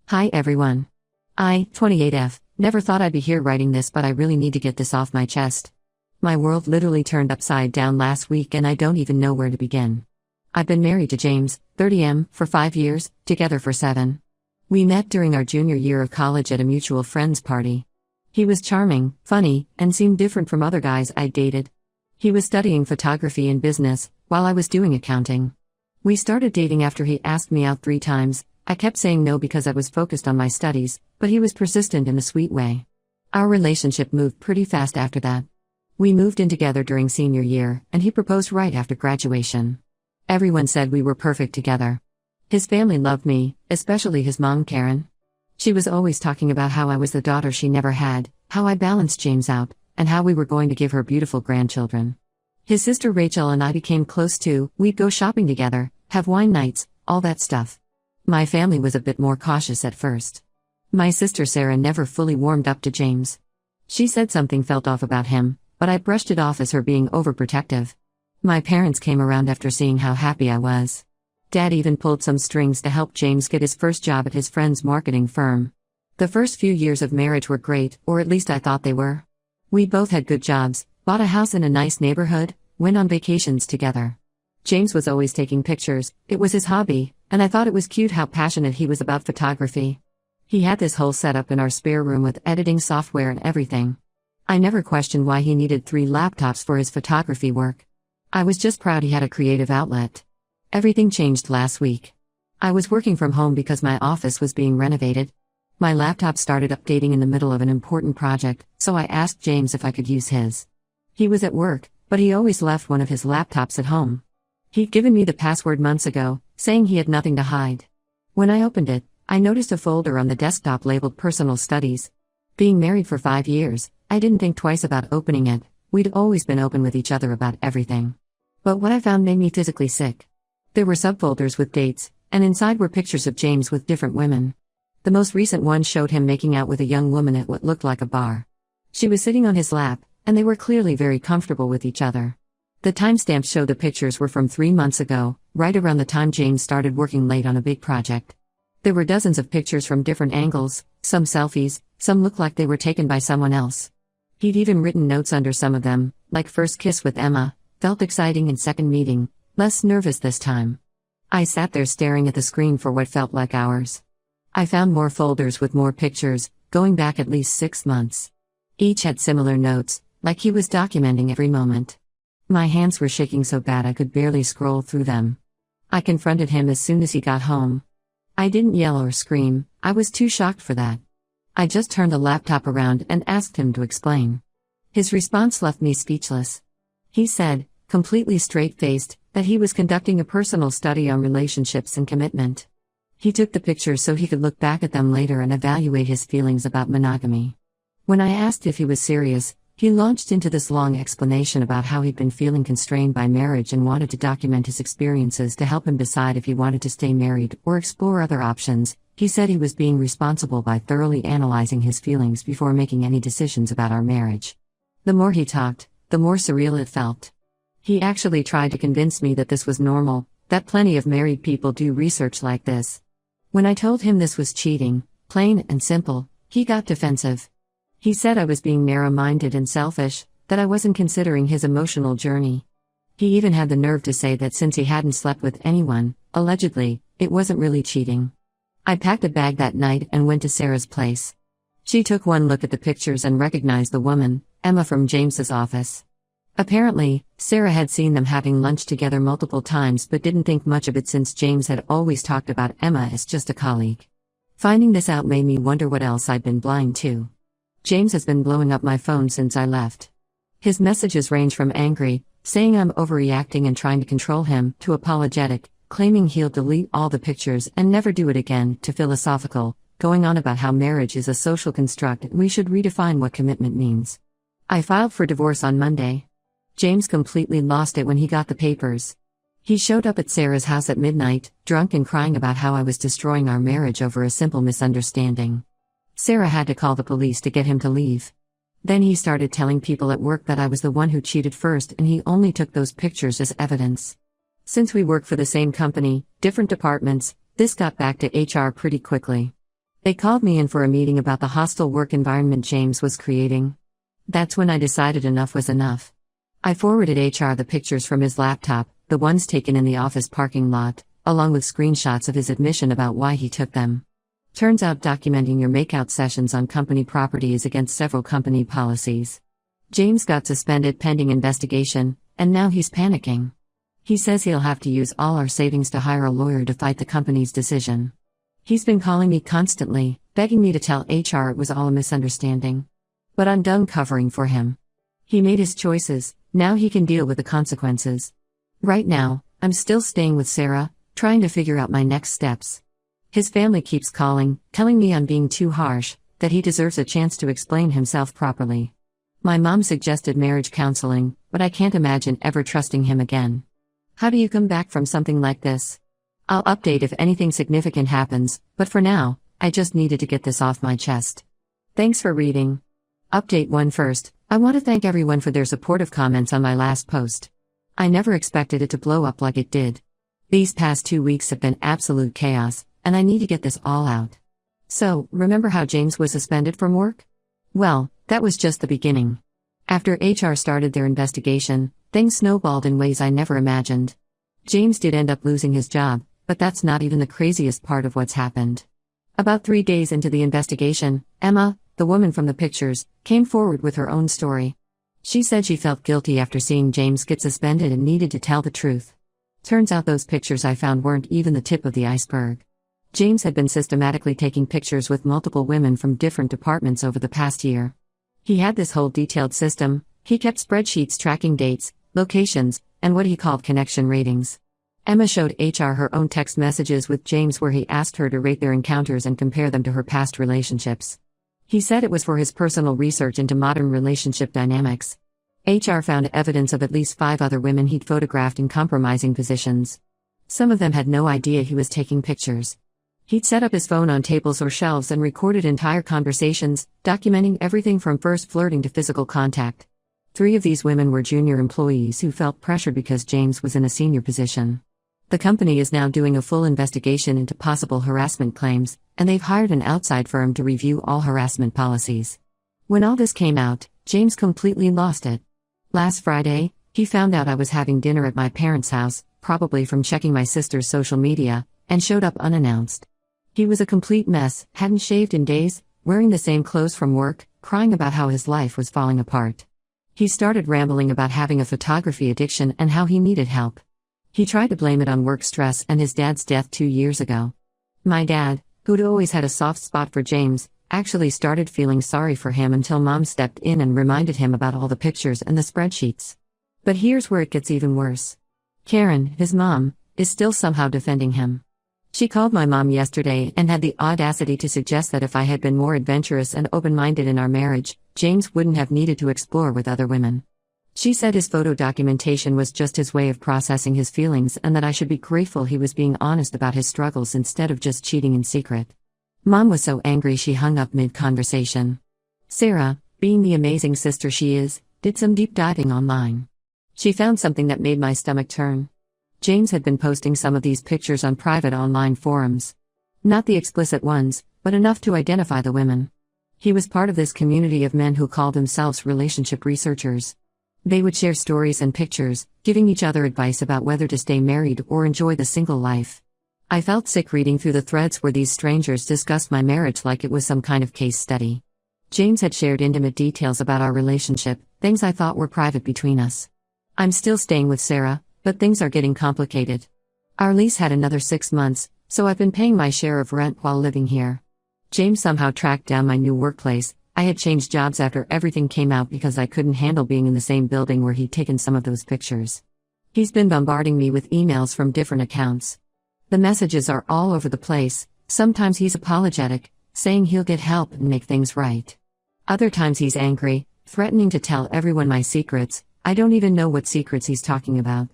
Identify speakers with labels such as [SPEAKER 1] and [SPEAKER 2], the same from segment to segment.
[SPEAKER 1] Hi everyone. 28F, never thought I'd be here writing this, but I really need to get this off my chest. My world literally turned upside down last week and I don't even know where to begin. I've been married to James, 30M, for 5 years, together for 7. We met during our junior year of college at a mutual friend's party. He was charming, funny, and seemed different from other guys I'd dated. He was studying photography and business, while I was doing accounting. We started dating after he asked me out 3 times. I kept saying no because I was focused on my studies, but he was persistent in a sweet way. Our relationship moved pretty fast after that. We moved in together during senior year, and he proposed right after graduation. Everyone said we were perfect together. His family loved me, especially his mom, Karen. She was always talking about how I was the daughter she never had, how I balanced James out, and how we were going to give her beautiful grandchildren. His sister Rachel and I became close too. We'd go shopping together, have wine nights, all that stuff. My family was a bit more cautious at first. My sister Sarah never fully warmed up to James. She said something felt off about him, but I brushed it off as her being overprotective. My parents came around after seeing how happy I was. Dad even pulled some strings to help James get his first job at his friend's marketing firm. The first few years of marriage were great, or at least I thought they were. We both had good jobs, bought a house in a nice neighborhood, went on vacations together. James was always taking pictures, it was his hobby, and I thought it was cute how passionate he was about photography. He had this whole setup in our spare room with editing software and everything. I never questioned why he needed 3 laptops for his photography work. I was just proud he had a creative outlet. Everything changed last week. I was working from home because my office was being renovated. My laptop started updating in the middle of an important project, so I asked James if I could use his. He was at work, but he always left one of his laptops at home. He'd given me the password months ago, saying he had nothing to hide. When I opened it, I noticed a folder on the desktop labeled Personal Studies. Being married for 5 years, I didn't think twice about opening it. We'd always been open with each other about everything. But what I found made me physically sick. There were subfolders with dates, and inside were pictures of James with different women. The most recent one showed him making out with a young woman at what looked like a bar. She was sitting on his lap, and they were clearly very comfortable with each other. The timestamps show the pictures were from 3 months ago, right around the time James started working late on a big project. There were dozens of pictures from different angles, some selfies, some looked like they were taken by someone else. He'd even written notes under some of them, like first kiss with Emma, felt exciting in second meeting, less nervous this time. I sat there staring at the screen for what felt like hours. I found more folders with more pictures, going back at least 6 months. Each had similar notes, like he was documenting every moment. My hands were shaking so bad I could barely scroll through them. I confronted him as soon as he got home. I didn't yell or scream, I was too shocked for that. I just turned the laptop around and asked him to explain. His response left me speechless. He said, completely straight-faced, that he was conducting a personal study on relationships and commitment. He took the pictures so he could look back at them later and evaluate his feelings about monogamy. When I asked if he was serious, he launched into this long explanation about how he'd been feeling constrained by marriage and wanted to document his experiences to help him decide if he wanted to stay married or explore other options. He said he was being responsible by thoroughly analyzing his feelings before making any decisions about our marriage. The more he talked, the more surreal it felt. He actually tried to convince me that this was normal, that plenty of married people do research like this. When I told him this was cheating, plain and simple, he got defensive. He said I was being narrow-minded and selfish, that I wasn't considering his emotional journey. He even had the nerve to say that since he hadn't slept with anyone, allegedly, it wasn't really cheating. I packed a bag that night and went to Sarah's place. She took one look at the pictures and recognized the woman, Emma from James's office. Apparently, Sarah had seen them having lunch together multiple times but didn't think much of it since James had always talked about Emma as just a colleague. Finding this out made me wonder what else I'd been blind to. James has been blowing up my phone since I left. His messages range from angry, saying I'm overreacting and trying to control him, to apologetic, claiming he'll delete all the pictures and never do it again, to philosophical, going on about how marriage is a social construct and we should redefine what commitment means. I filed for divorce on Monday. James completely lost it when he got the papers. He showed up at Sarah's house at midnight, drunk and crying about how I was destroying our marriage over a simple misunderstanding. Sarah had to call the police to get him to leave. Then he started telling people at work that I was the one who cheated first and he only took those pictures as evidence. Since we work for the same company, different departments, this got back to HR pretty quickly. They called me in for a meeting about the hostile work environment James was creating. That's when I decided enough was enough. I forwarded HR the pictures from his laptop, the ones taken in the office parking lot, along with screenshots of his admission about why he took them. Turns out documenting your makeout sessions on company property is against several company policies. James got suspended pending investigation, and now he's panicking. He says he'll have to use all our savings to hire a lawyer to fight the company's decision. He's been calling me constantly, begging me to tell HR it was all a misunderstanding. But I'm done covering for him. He made his choices, now he can deal with the consequences. Right now, I'm still staying with Sarah, trying to figure out my next steps. His family keeps calling, telling me I'm being too harsh, that he deserves a chance to explain himself properly. My mom suggested marriage counseling, but I can't imagine ever trusting him again. How do you come back from something like this? I'll update if anything significant happens, but for now, I just needed to get this off my chest. Thanks for reading. Update 1 first, I want to thank everyone for their supportive comments on my last post. I never expected it to blow up like it did. These past 2 weeks have been absolute chaos, and I need to get this all out. So, remember how James was suspended from work? Well, that was just the beginning. After HR started their investigation, things snowballed in ways I never imagined. James did end up losing his job, but that's not even the craziest part of what's happened. About 3 days into the investigation, Emma, the woman from the pictures, came forward with her own story. She said she felt guilty after seeing James get suspended and needed to tell the truth. Turns out those pictures I found weren't even the tip of the iceberg. James had been systematically taking pictures with multiple women from different departments over the past year. He had this whole detailed system. He kept spreadsheets tracking dates, locations, and what he called connection ratings. Emma showed HR her own text messages with James where he asked her to rate their encounters and compare them to her past relationships. He said it was for his personal research into modern relationship dynamics. HR found evidence of at least 5 other women he'd photographed in compromising positions. Some of them had no idea he was taking pictures. He'd set up his phone on tables or shelves and recorded entire conversations, documenting everything from first flirting to physical contact. 3 of these women were junior employees who felt pressured because James was in a senior position. The company is now doing a full investigation into possible harassment claims, and they've hired an outside firm to review all harassment policies. When all this came out, James completely lost it. Last Friday, he found out I was having dinner at my parents' house, probably from checking my sister's social media, and showed up unannounced. He was a complete mess, hadn't shaved in days, wearing the same clothes from work, crying about how his life was falling apart. He started rambling about having a photography addiction and how he needed help. He tried to blame it on work stress and his dad's death 2 years ago. My dad, who'd always had a soft spot for James, actually started feeling sorry for him until Mom stepped in and reminded him about all the pictures and the spreadsheets. But here's where it gets even worse. Karen, his mom, is still somehow defending him. She called my mom yesterday and had the audacity to suggest that if I had been more adventurous and open-minded in our marriage, James wouldn't have needed to explore with other women. She said his photo documentation was just his way of processing his feelings and that I should be grateful he was being honest about his struggles instead of just cheating in secret. Mom was so angry she hung up mid-conversation. Sarah, being the amazing sister she is, did some deep diving online. She found something that made my stomach turn. James had been posting some of these pictures on private online forums. Not the explicit ones, but enough to identify the women. He was part of this community of men who called themselves relationship researchers. They would share stories and pictures, giving each other advice about whether to stay married or enjoy the single life. I felt sick reading through the threads where these strangers discussed my marriage like it was some kind of case study. James had shared intimate details about our relationship, things I thought were private between us. I'm still staying with Sarah, but things are getting complicated. Our lease had another 6 months, so I've been paying my share of rent while living here. James somehow tracked down my new workplace. I had changed jobs after everything came out because I couldn't handle being in the same building where he'd taken some of those pictures. He's been bombarding me with emails from different accounts. The messages are all over the place. Sometimes he's apologetic, saying he'll get help and make things right. Other times he's angry, threatening to tell everyone my secrets. I don't even know what secrets he's talking about.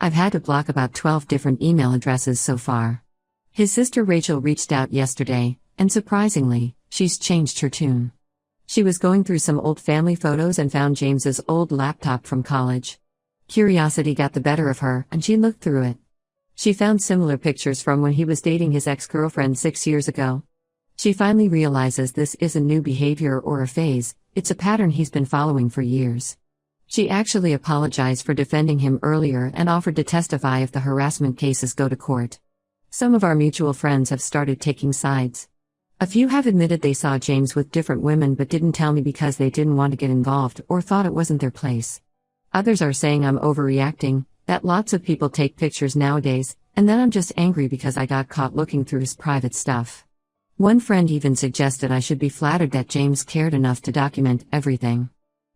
[SPEAKER 1] I've had to block about 12 different email addresses so far. His sister Rachel reached out yesterday, and surprisingly, she's changed her tune. She was going through some old family photos and found James's old laptop from college. Curiosity got the better of her, and she looked through it. She found similar pictures from when he was dating his ex-girlfriend 6 years ago. She finally realizes this isn't new behavior or a phase, it's a pattern he's been following for years. She actually apologized for defending him earlier and offered to testify if the harassment cases go to court. Some of our mutual friends have started taking sides. A few have admitted they saw James with different women but didn't tell me because they didn't want to get involved or thought it wasn't their place. Others are saying I'm overreacting, that lots of people take pictures nowadays, and then I'm just angry because I got caught looking through his private stuff. One friend even suggested I should be flattered that James cared enough to document everything.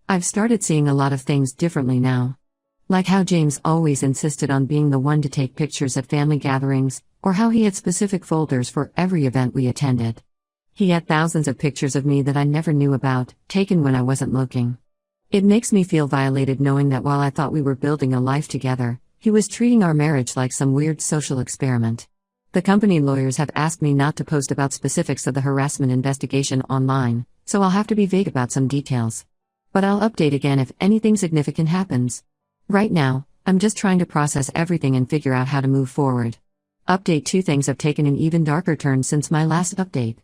[SPEAKER 1] I've started seeing a lot of things differently now. Like how James always insisted on being the one to take pictures at family gatherings, or how he had specific folders for every event we attended. He had thousands of pictures of me that I never knew about, taken when I wasn't looking. It makes me feel violated knowing that while I thought we were building a life together, he was treating our marriage like some weird social experiment. The company lawyers have asked me not to post about specifics of the harassment investigation online, so I'll have to be vague about some details. But I'll update again if anything significant happens. Right now, I'm just trying to process everything and figure out how to move forward. Update: 2 things have taken an even darker turn since my last update.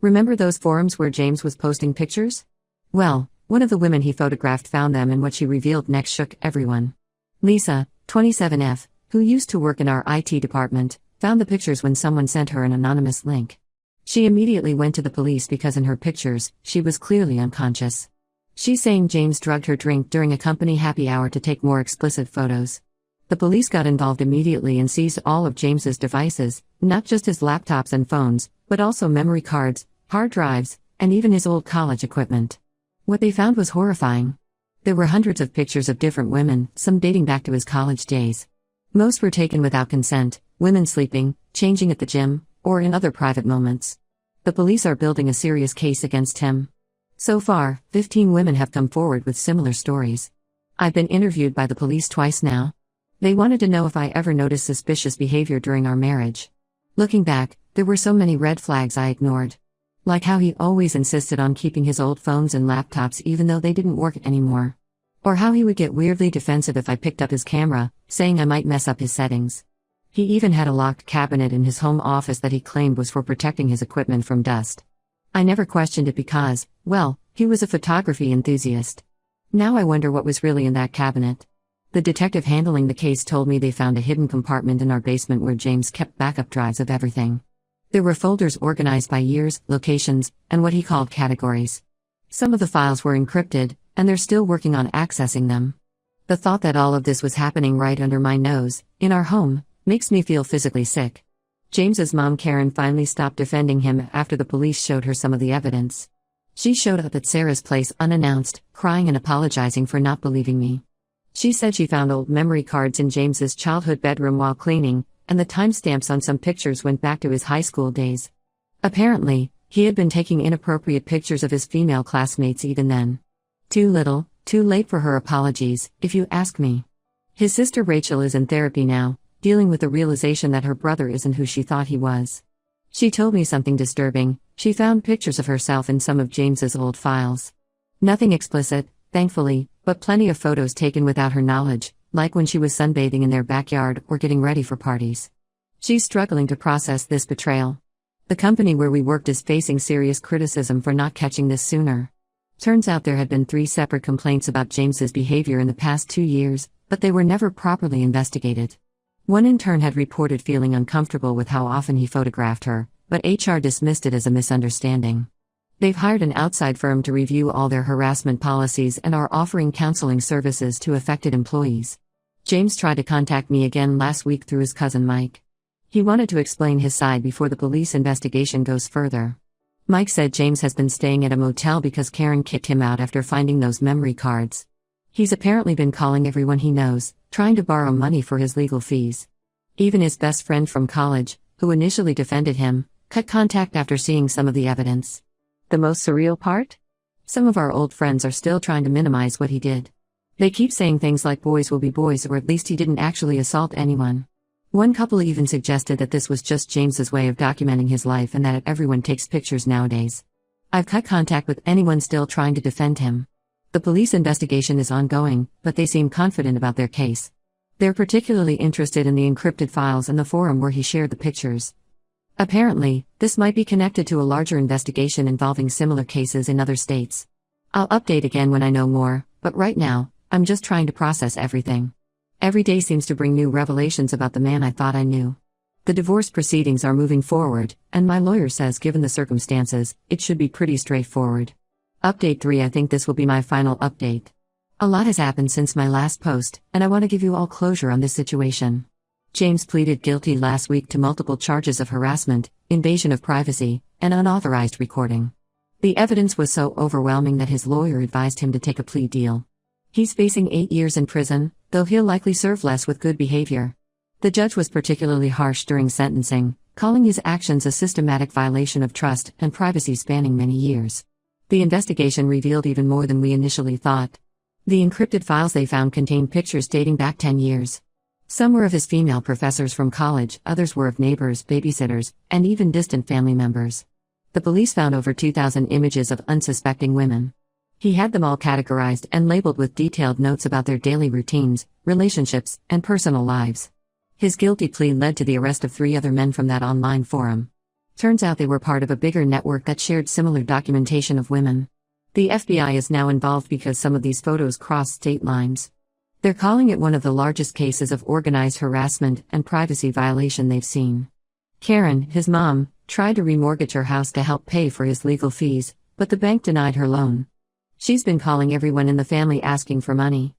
[SPEAKER 1] Remember those forums where James was posting pictures? Well, one of the women he photographed found them, and what she revealed next shook everyone. Lisa, 27F, who used to work in our IT department, found the pictures when someone sent her an anonymous link. She immediately went to the police because in her pictures, she was clearly unconscious. She's saying James drugged her drink during a company happy hour to take more explicit photos. The police got involved immediately and seized all of James's devices, not just his laptops and phones, but also memory cards, hard drives, and even his old college equipment. What they found was horrifying. There were hundreds of pictures of different women, some dating back to his college days. Most were taken without consent, women sleeping, changing at the gym, or in other private moments. The police are building a serious case against him. So far, 15 women have come forward with similar stories. I've been interviewed by the police twice now. They wanted to know if I ever noticed suspicious behavior during our marriage. Looking back, there were so many red flags I ignored. Like how he always insisted on keeping his old phones and laptops even though they didn't work anymore. Or how he would get weirdly defensive if I picked up his camera, saying I might mess up his settings. He even had a locked cabinet in his home office that he claimed was for protecting his equipment from dust. I never questioned it because, well, he was a photography enthusiast. Now I wonder what was really in that cabinet. The detective handling the case told me they found a hidden compartment in our basement where James kept backup drives of everything. There were folders organized by years, locations, and what he called categories. Some of the files were encrypted, and they're still working on accessing them. The thought that all of this was happening right under my nose, in our home, makes me feel physically sick. James's mom Karen finally stopped defending him after the police showed her some of the evidence. She showed up at Sarah's place unannounced, crying and apologizing for not believing me. She said she found old memory cards in James's childhood bedroom while cleaning, and the timestamps on some pictures went back to his high school days. Apparently, he had been taking inappropriate pictures of his female classmates even then. Too little, too late for her apologies, if you ask me. His sister Rachel is in therapy now, dealing with the realization that her brother isn't who she thought he was. She told me something disturbing: she found pictures of herself in some of James's old files. Nothing explicit, thankfully, but plenty of photos taken without her knowledge, like when she was sunbathing in their backyard or getting ready for parties. She's struggling to process this betrayal. The company where we worked is facing serious criticism for not catching this sooner. Turns out there had been 3 separate complaints about James's behavior in the past 2 years, but they were never properly investigated. One intern had reported feeling uncomfortable with how often he photographed her, but HR dismissed it as a misunderstanding. They've hired an outside firm to review all their harassment policies and are offering counseling services to affected employees. James tried to contact me again last week through his cousin Mike. He wanted to explain his side before the police investigation goes further. Mike said James has been staying at a motel because Karen kicked him out after finding those memory cards. He's apparently been calling everyone he knows, trying to borrow money for his legal fees. Even his best friend from college, who initially defended him, cut contact after seeing some of the evidence. The most surreal part? Some of our old friends are still trying to minimize what he did. They keep saying things like boys will be boys, or at least he didn't actually assault anyone. One couple even suggested that this was just James's way of documenting his life and that everyone takes pictures nowadays. I've cut contact with anyone still trying to defend him. The police investigation is ongoing, but they seem confident about their case. They're particularly interested in the encrypted files and the forum where he shared the pictures. Apparently, this might be connected to a larger investigation involving similar cases in other states. I'll update again when I know more, but right now, I'm just trying to process everything. Every day seems to bring new revelations about the man I thought I knew. The divorce proceedings are moving forward, and my lawyer says given the circumstances, it should be pretty straightforward. Update 3. I think this will be my final update. A lot has happened since my last post, and I want to give you all closure on this situation. James pleaded guilty last week to multiple charges of harassment, invasion of privacy, and unauthorized recording. The evidence was so overwhelming that his lawyer advised him to take a plea deal. He's facing 8 years in prison, though he'll likely serve less with good behavior. The judge was particularly harsh during sentencing, calling his actions a systematic violation of trust and privacy spanning many years. The investigation revealed even more than we initially thought. The encrypted files they found contained pictures dating back 10 years. Some were of his female professors from college, others were of neighbors, babysitters, and even distant family members. The police found over 2,000 images of unsuspecting women. He had them all categorized and labeled with detailed notes about their daily routines, relationships, and personal lives. His guilty plea led to the arrest of 3 other men from that online forum. Turns out they were part of a bigger network that shared similar documentation of women. The FBI is now involved because some of these photos cross state lines. They're calling it one of the largest cases of organized harassment and privacy violation they've seen. Karen, his mom, tried to remortgage her house to help pay for his legal fees, but the bank denied her loan. She's been calling everyone in the family asking for money.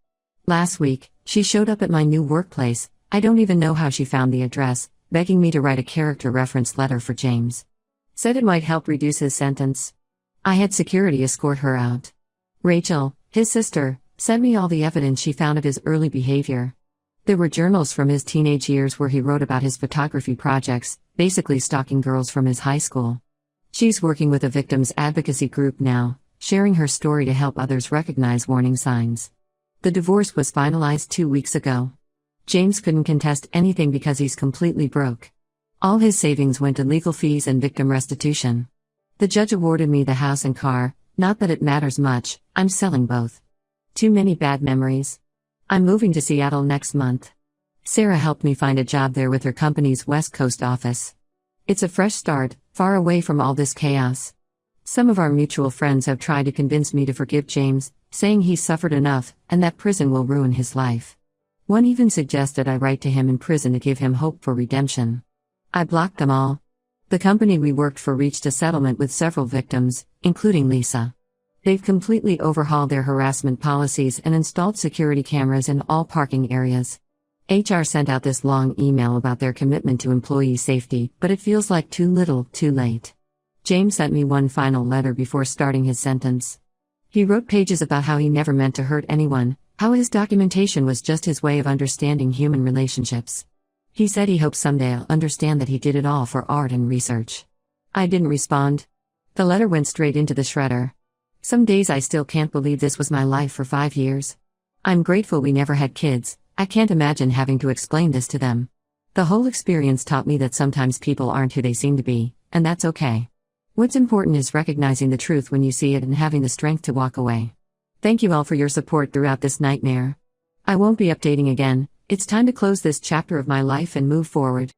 [SPEAKER 1] Last week, she showed up at my new workplace. I don't even know how she found the address, begging me to write a character reference letter for James. Said it might help reduce his sentence. I had security escort her out. Rachel, his sister, sent me all the evidence she found of his early behavior. There were journals from his teenage years where he wrote about his photography projects, basically stalking girls from his high school. She's working with a victims advocacy group now, sharing her story to help others recognize warning signs. The divorce was finalized 2 weeks ago. James couldn't contest anything because he's completely broke. All his savings went to legal fees and victim restitution. The judge awarded me the house and car, not that it matters much, I'm selling both. Too many bad memories. I'm moving to Seattle next month. Sarah helped me find a job there with her company's West Coast office. It's a fresh start, far away from all this chaos. Some of our mutual friends have tried to convince me to forgive James, saying he's suffered enough, and that prison will ruin his life. One even suggested I write to him in prison to give him hope for redemption. I blocked them all. The company we worked for reached a settlement with several victims, including Lisa. They've completely overhauled their harassment policies and installed security cameras in all parking areas. HR sent out this long email about their commitment to employee safety, but it feels like too little, too late. James sent me one final letter before starting his sentence. He wrote pages about how he never meant to hurt anyone, how his documentation was just his way of understanding human relationships. He said he hopes someday I'll understand that he did it all for art and research. I didn't respond. The letter went straight into the shredder. Some days I still can't believe this was my life for 5 years. I'm grateful we never had kids. I can't imagine having to explain this to them. The whole experience taught me that sometimes people aren't who they seem to be, and that's okay. What's important is recognizing the truth when you see it and having the strength to walk away. Thank you all for your support throughout this nightmare. I won't be updating again. It's time to close this chapter of my life and move forward.